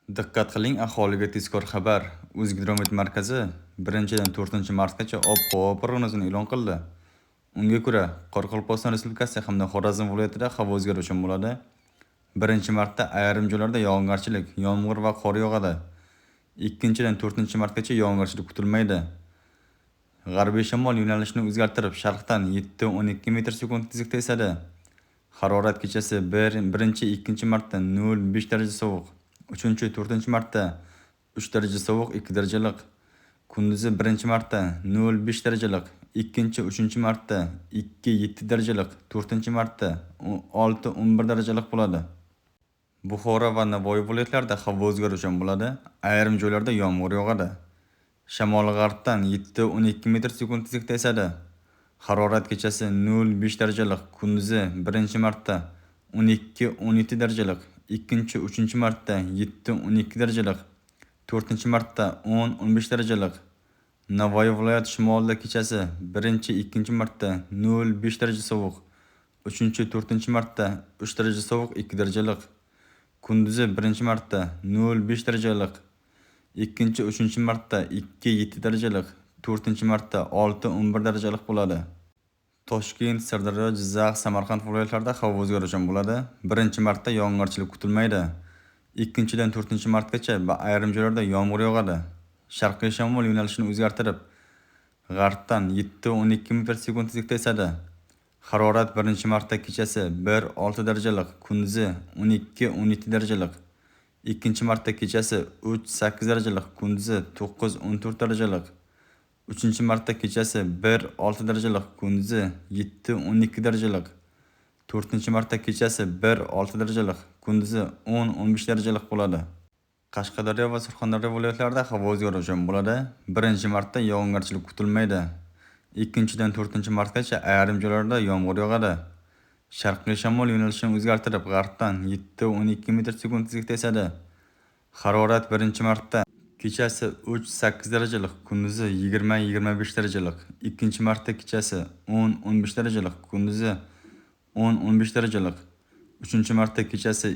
Diqqat qiling, aholiga tezkor xabar. O'zgidromet markazi 1-4-martgacha ob-havo prognozini e'lon qildi. Unga ko'ra, Qoraqalpog'iston Respublikasi hamda Xorazm viloyatida havo o'zgaruvchan bo'ladi. 1-martda ayrim joylarda yog'ingarchilik, yomg'ir va qor yog'adi. 2-4-martgacha yog'ingarchilik kutilmaydi. G'arbiy shamol yo'nalishini o'zgartirib, sharqdan 7-12 metr/sekund tezlikda esadi. Harorat kechasi 1-2-martda 0-5 daraja sovuq, 3-4-martda 3 daraja sovuq 2 darajalik, kunduzi 1-martda 0-5 darajalik, 2-3-martda 2-7 darajalik, 4-martda 6-11 darajalik bo'ladi. Buxoro va Navoiy viloyatlarida havo o'zgaruvchan bo'ladi. Ayrim joylarda yomg'ir yog'adi. Shamol-g'arbdan 7-12 metr/sekund tezlikda esadi. Harorat kechasi 0-5 darajalik, kunduzi 1-martda 12-17 darajalik, 2-3-martda 7-12 darajalik, 4-martda 10-15 darajalik. Navoiy viloyati shimolida kechasi 1-2-martda 0-5 daraja sovuq, 3-4-martda 3 daraja sovuq 2 darajalik, kunduzi 1-martda 0-5 darajalik, 2-3-martda 2-7 darajalik, 4-martda 6-11 darajalik bo'ladi. Toshkent, Sirdaryo, Jizzax, Samarqand viloyatlarida havo o'zgaruvchan bo'ladi. 1-martda yog'ingarchilik kutilmaydi. 2-4-martgacha ayrim joylarda yomg'ir yog'adi. Sharqiy shamol yo'nalishini o'zgartirib, g'arbdan 7-12 metr/sekund tezlikda esadi. Harorat 1-martda kechasi 1-6 darajalik, kunduzi 12-17 darajalik. 2-martda kechasi 3-8 darajalik, kunduzi 9-14 darajalik. 3-martda kechasi 1-6 darajalik, kunduzi 7-12 darajalik. 4-martda kechasi 1-6 darajalik, kunduzi 10-15 darajalik bo'ladi. Qashqadaryo va Surxondaryo viloyatlarida havo o'zgaruvchan bo'ladi. 1-martda yog'ingarchilik kutilmaydi. 2-4-martgacha ayrim joylarda yomg'ir yog'adi. Sharqiy shamol yo'nalishini o'zgartirib, g'arbdan 7-12 metr/sekund tezlikda esadi. Harorat 1-martda kechasi 3-8 darajalik, kunduzi 20-25 darajalik. 2-martda kechasi 10-15 darajalik, kunduzi 10-15 darajalik. 3-martda kechasi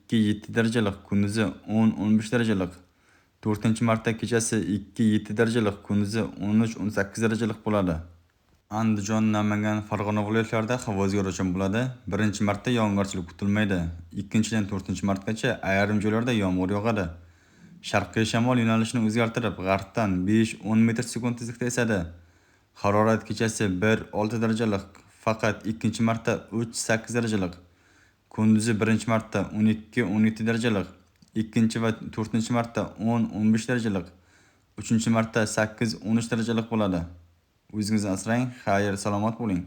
2-7 darajalik, kunduzi 10-15 darajalik. 4-martda kechasi 2-7 darajalik, kunduzi 13-18 darajalik bo'ladi. Andijon, Namangan, Farg'ona viloyatlarida havo o'zgaruvchan bo'ladi. 1-martda yog'ingarchilik kutilmaydi. 2-4-martgacha ayrim joylarda yomg'ir yog'adi. Sharqiy shamol yo'nalishini o'zgartirib, g'arbdan 5-10 metr/sekund tezlikda esadi. Harorat kechasi 1-6 darajalik, faqat 2-martda 3-8 darajalik. Kunduzi 1-martda 12-17 darajalik, 2 va 4-martda 10-15 darajalik, 3-martda 8-13 darajalik bo'ladi. O'zingizni asrang, xayr, salomat bo'ling.